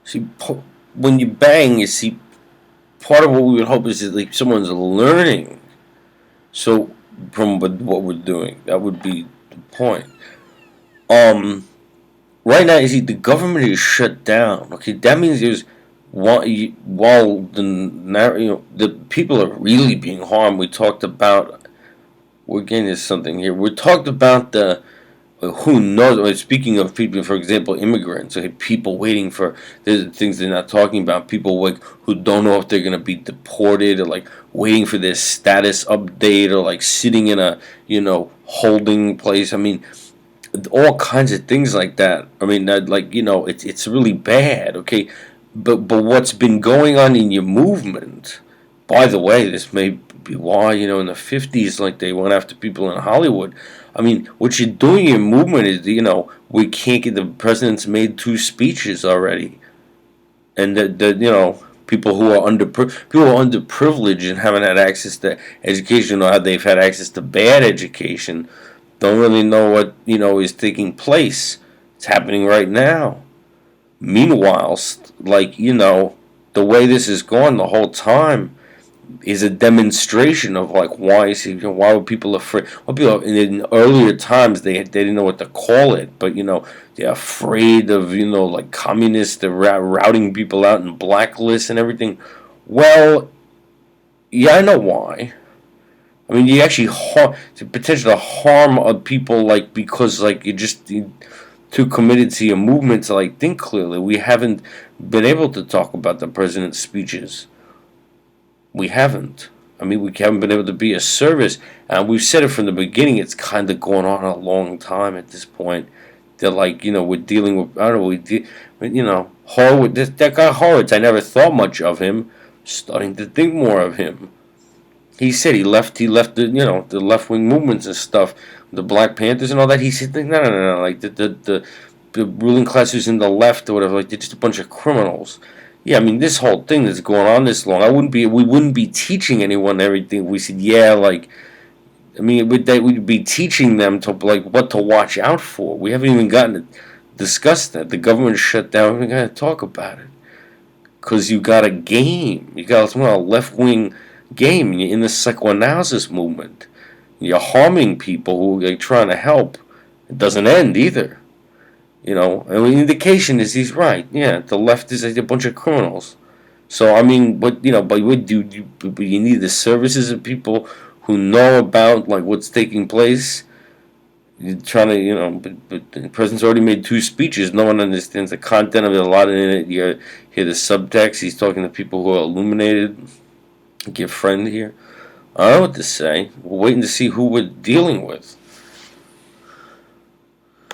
See, when you bang, you see, part of what we would hope is that like someone's learning. So from what we're doing, that would be the point. Um, right now, you see, the government is shut down. Okay, that means there's while the people are really being harmed. We talked about we're getting to something here. We talked about the who knows. Speaking of people, for example, immigrants, okay, people waiting for there's things they're not talking about. People like who don't know if they're gonna be deported or like waiting for their status update or like sitting in a holding place. I mean, all kinds of things like that. I mean, like it's really bad. Okay, but what's been going on in your movement? By the way, this may be why in the '50s, like they went after people in Hollywood. I mean, what you're doing in your movement is we can't get the president's made two speeches already, and the people who are underprivileged and haven't had access to education or how they've had access to bad education don't really know what is taking place. It's happening right now. Meanwhile, like the way this is going the whole time is a demonstration of like why were people afraid? Well, people in earlier times they didn't know what to call it, but they're afraid of like communists. They're routing people out in blacklists and everything. Well, yeah, I know why. I mean, you actually the potential to harm people like because like you're too committed to your movement to like think clearly. We haven't been able to talk about the president's speeches. We haven't. I mean, we haven't been able to be a service, and we've said it from the beginning. It's kind of going on a long time at this point. They're like, we're dealing with. I don't know. Horowitz. That guy Horowitz. I never thought much of him. Starting to think more of him. He said he left. He left the left wing movements and stuff, the Black Panthers and all that. He said no. Like the ruling class who's in the left or whatever. Like they're just a bunch of criminals. Yeah, I mean this whole thing that's going on this long. We wouldn't be teaching anyone everything. We said like. I mean, we'd be teaching them to like what to watch out for. We haven't even gotten to discuss that. The government shut down. We haven't got to talk about it because you got a game. You got a left wing game in the psychoanalysis movement. You're harming people who are trying to help. It doesn't end either. And the indication is he's right. Yeah, the left is a bunch of criminals. So I mean, but what do you need the services of people who know about like what's taking place? You're trying to, but the president's already made two speeches. No one understands the content of it. A lot in it. You hear the subtext. He's talking to people who are illuminated. Like your friend here. I don't know what to say. We're waiting to see who we're dealing with.